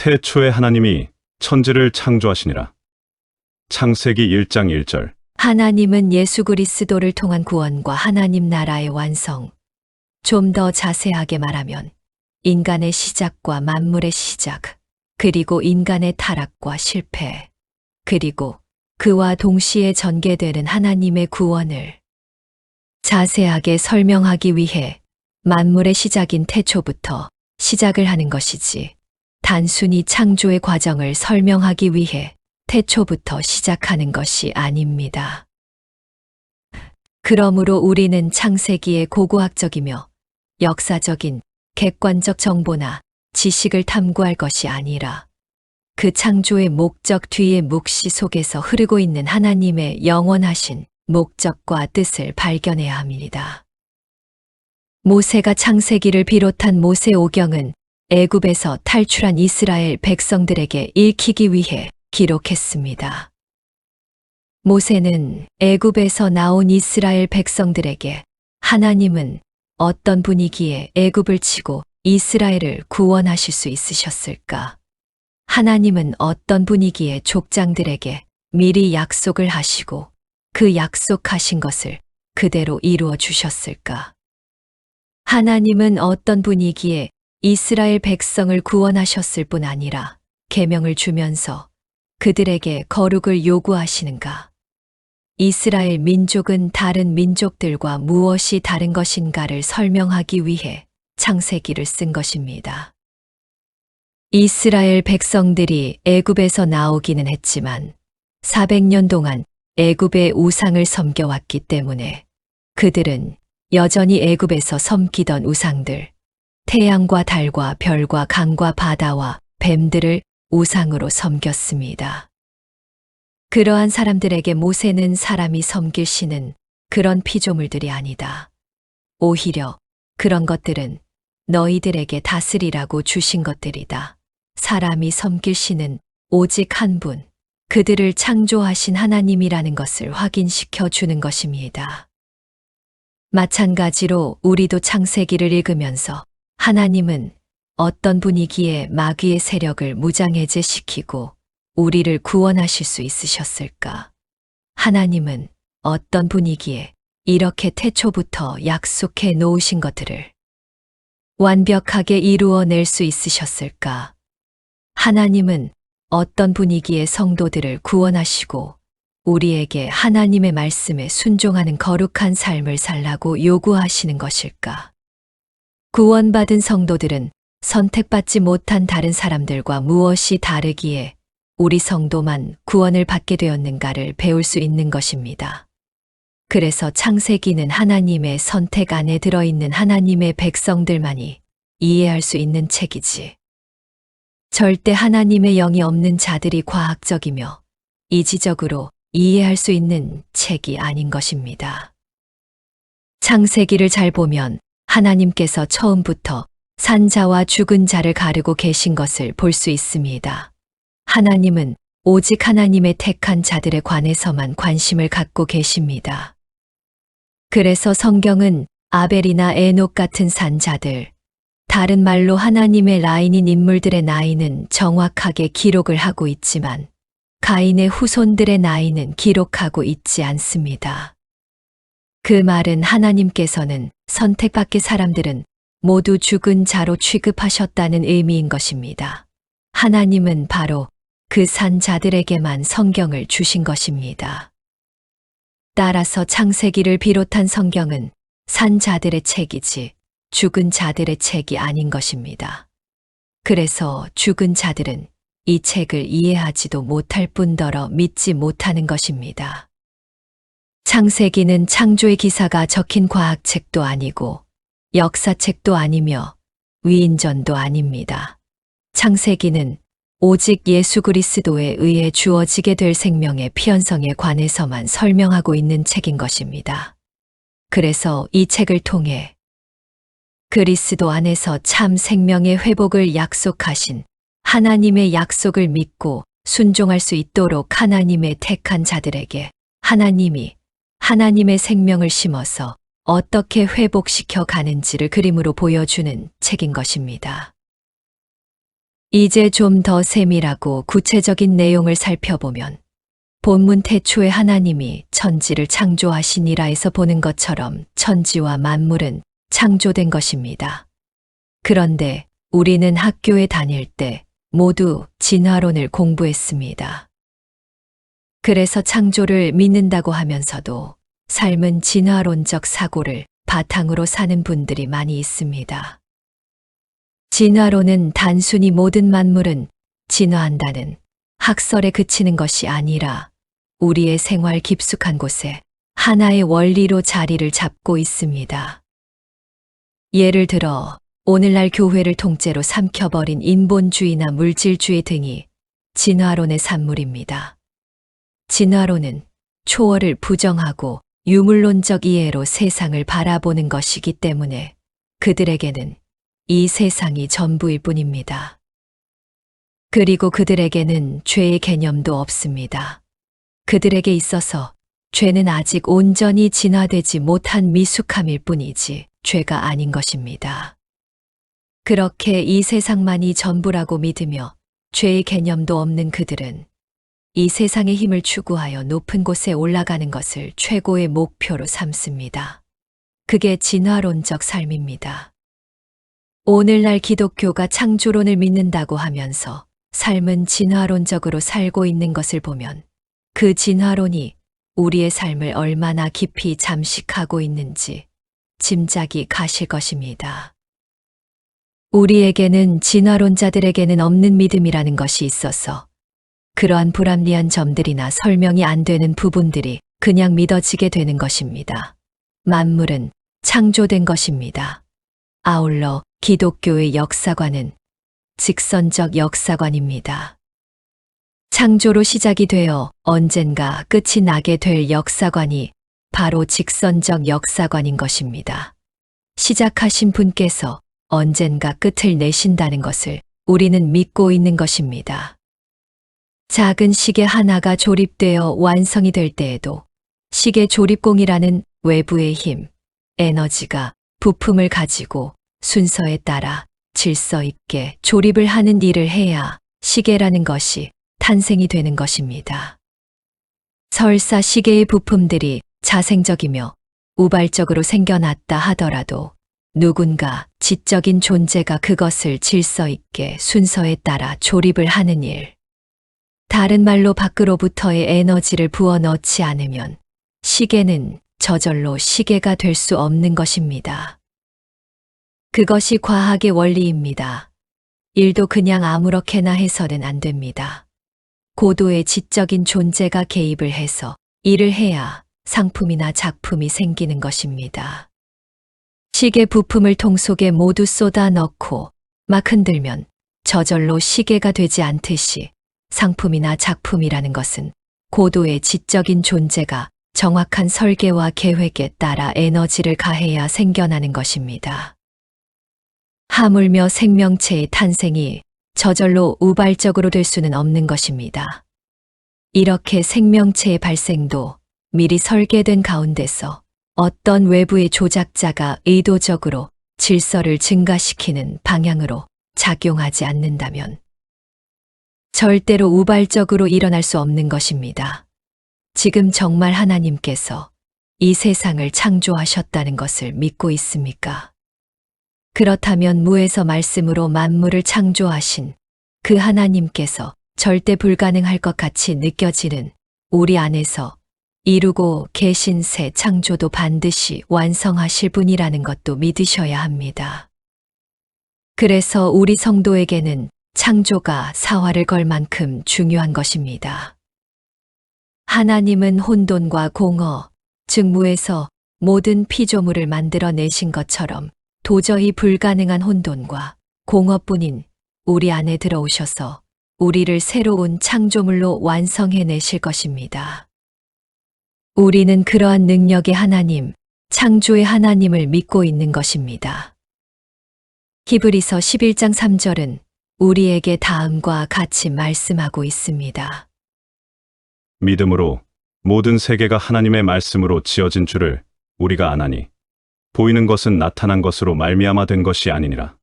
태초에 하나님이 천지를 창조하시니라. 창세기 1장 1절. 하나님은 예수 그리스도를 통한 구원과 하나님 나라의 완성, 좀 더 자세하게 말하면 인간의 시작과 만물의 시작, 그리고 인간의 타락과 실패, 그리고 그와 동시에 전개되는 하나님의 구원을 자세하게 설명하기 위해 만물의 시작인 태초부터 시작을 하는 것이지, 단순히 창조의 과정을 설명하기 위해 태초부터 시작하는 것이 아닙니다. 그러므로 우리는 창세기의 고고학적이며 역사적인 객관적 정보나 지식을 탐구할 것이 아니라 그 창조의 목적 뒤의 묵시 속에서 흐르고 있는 하나님의 영원하신 목적과 뜻을 발견해야 합니다. 모세가 창세기를 비롯한 모세오경은 애굽에서 탈출한 이스라엘 백성들에게 읽히기 위해 기록했습니다. 모세는 애굽에서 나온 이스라엘 백성들에게 하나님은 어떤 분이기에 애굽을 치고 이스라엘을 구원하실 수 있으셨을까? 하나님은 어떤 분이기에 족장들에게 미리 약속을 하시고 그 약속하신 것을 그대로 이루어 주셨을까? 하나님은 어떤 분이기에 이스라엘 백성을 구원하셨을 뿐 아니라 계명을 주면서 그들에게 거룩을 요구하시는가? 이스라엘 민족은 다른 민족들과 무엇이 다른 것인가를 설명하기 위해 창세기를 쓴 것입니다. 이스라엘 백성들이 애굽에서 나오기는 했지만 400년 동안 애굽의 우상을 섬겨왔기 때문에 그들은 여전히 애굽에서 섬기던 우상들, 태양과 달과 별과 강과 바다와 뱀들을 우상으로 섬겼습니다. 그러한 사람들에게 모세는 사람이 섬길 신은 그런 피조물들이 아니다. 오히려 그런 것들은 너희들에게 다스리라고 주신 것들이다. 사람이 섬길 신은 오직 한 분, 그들을 창조하신 하나님이라는 것을 확인시켜 주는 것입니다. 마찬가지로 우리도 창세기를 읽으면서 하나님은 어떤 분이기에 마귀의 세력을 무장해제시키고 우리를 구원하실 수 있으셨을까? 하나님은 어떤 분이기에 이렇게 태초부터 약속해 놓으신 것들을 완벽하게 이루어낼 수 있으셨을까? 하나님은 어떤 분이기에 성도들을 구원하시고 우리에게 하나님의 말씀에 순종하는 거룩한 삶을 살라고 요구하시는 것일까? 구원받은 성도들은 선택받지 못한 다른 사람들과 무엇이 다르기에 우리 성도만 구원을 받게 되었는가를 배울 수 있는 것입니다. 그래서 창세기는 하나님의 선택 안에 들어있는 하나님의 백성들만이 이해할 수 있는 책이지. 절대 하나님의 영이 없는 자들이 과학적이며 이지적으로 이해할 수 있는 책이 아닌 것입니다. 창세기를 잘 보면 하나님께서 처음부터 산자와 죽은 자를 가르고 계신 것을 볼 수 있습니다. 하나님은 오직 하나님의 택한 자들에 관해서만 관심을 갖고 계십니다. 그래서 성경은 아벨이나 에녹 같은 산자들, 다른 말로 하나님의 라인인 인물들의 나이는 정확하게 기록을 하고 있지만 가인의 후손들의 나이는 기록하고 있지 않습니다. 그 말은 하나님께서는 선택 밖의 사람들은 모두 죽은 자로 취급하셨다는 의미인 것입니다. 하나님은 바로 그 산자들에게만 성경을 주신 것입니다. 따라서 창세기를 비롯한 성경은 산자들의 책이지 죽은 자들의 책이 아닌 것입니다. 그래서 죽은 자들은 이 책을 이해하지도 못할 뿐더러 믿지 못하는 것입니다. 창세기는 창조의 기사가 적힌 과학책도 아니고 역사책도 아니며 위인전도 아닙니다. 창세기는 오직 예수 그리스도에 의해 주어지게 될 생명의 피연성에 관해서만 설명하고 있는 책인 것입니다. 그래서 이 책을 통해 그리스도 안에서 참 생명의 회복을 약속하신 하나님의 약속을 믿고 순종할 수 있도록 하나님의 택한 자들에게 하나님이 하나님의 생명을 심어서 어떻게 회복시켜 가는지를 그림으로 보여주는 책인 것입니다. 이제 좀 더 세밀하고 구체적인 내용을 살펴보면 본문 태초에 하나님이 천지를 창조하시니라에서 보는 것처럼 천지와 만물은 창조된 것입니다. 그런데 우리는 학교에 다닐 때 모두 진화론을 공부했습니다. 그래서 창조를 믿는다고 하면서도 삶은 진화론적 사고를 바탕으로 사는 분들이 많이 있습니다. 진화론은 단순히 모든 만물은 진화한다는 학설에 그치는 것이 아니라 우리의 생활 깊숙한 곳에 하나의 원리로 자리를 잡고 있습니다. 예를 들어 오늘날 교회를 통째로 삼켜버린 인본주의나 물질주의 등이 진화론의 산물입니다. 진화론은 초월을 부정하고 유물론적 이해로 세상을 바라보는 것이기 때문에 그들에게는 이 세상이 전부일 뿐입니다. 그리고 그들에게는 죄의 개념도 없습니다. 그들에게 있어서 죄는 아직 온전히 진화되지 못한 미숙함일 뿐이지 죄가 아닌 것입니다. 그렇게 이 세상만이 전부라고 믿으며 죄의 개념도 없는 그들은 이 세상의 힘을 추구하여 높은 곳에 올라가는 것을 최고의 목표로 삼습니다. 그게 진화론적 삶입니다. 오늘날 기독교가 창조론을 믿는다고 하면서 삶은 진화론적으로 살고 있는 것을 보면 그 진화론이 우리의 삶을 얼마나 깊이 잠식하고 있는지 짐작이 가실 것입니다. 우리에게는 진화론자들에게는 없는 믿음이라는 것이 있어서 그러한 불합리한 점들이나 설명이 안 되는 부분들이 그냥 믿어지게 되는 것입니다. 만물은 창조된 것입니다. 아울러 기독교의 역사관은 직선적 역사관입니다. 창조로 시작이 되어 언젠가 끝이 나게 될 역사관이 바로 직선적 역사관인 것입니다. 시작하신 분께서 언젠가 끝을 내신다는 것을 우리는 믿고 있는 것입니다. 작은 시계 하나가 조립되어 완성이 될 때에도 시계 조립공이라는 외부의 힘, 에너지가 부품을 가지고 순서에 따라 질서 있게 조립을 하는 일을 해야 시계라는 것이 탄생이 되는 것입니다. 설사 시계의 부품들이 자생적이며 우발적으로 생겨났다 하더라도 누군가 지적인 존재가 그것을 질서 있게 순서에 따라 조립을 하는 일. 다른 말로 밖으로부터의 에너지를 부어 넣지 않으면 시계는 저절로 시계가 될 수 없는 것입니다. 그것이 과학의 원리입니다. 일도 그냥 아무렇게나 해서는 안 됩니다. 고도의 지적인 존재가 개입을 해서 일을 해야 상품이나 작품이 생기는 것입니다. 시계 부품을 통 속에 모두 쏟아 넣고 막 흔들면 저절로 시계가 되지 않듯이 상품이나 작품이라는 것은 고도의 지적인 존재가 정확한 설계와 계획에 따라 에너지를 가해야 생겨나는 것입니다. 하물며 생명체의 탄생이 저절로 우발적으로 될 수는 없는 것입니다. 이렇게 생명체의 발생도 미리 설계된 가운데서 어떤 외부의 조작자가 의도적으로 질서를 증가시키는 방향으로 작용하지 않는다면 절대로 우발적으로 일어날 수 없는 것입니다. 지금 정말 하나님께서 이 세상을 창조하셨다는 것을 믿고 있습니까? 그렇다면 무에서 말씀으로 만물을 창조하신 그 하나님께서 절대 불가능할 것 같이 느껴지는 우리 안에서 이루고 계신 새 창조도 반드시 완성하실 분이라는 것도 믿으셔야 합니다. 그래서 우리 성도에게는 창조가 사활을 걸 만큼 중요한 것입니다. 하나님은 혼돈과 공허, 즉 무에서 모든 피조물을 만들어내신 것처럼 도저히 불가능한 혼돈과 공허뿐인 우리 안에 들어오셔서 우리를 새로운 창조물로 완성해내실 것입니다. 우리는 그러한 능력의 하나님, 창조의 하나님을 믿고 있는 것입니다. 히브리서 11장 3절은 우리에게 다음과 같이 말씀하고 있습니다. 믿음으로 모든 세계가 하나님의 말씀으로 지어진 줄을 우리가 아나니 보이는 것은 나타난 것으로 말미암아 된 것이 아니니라.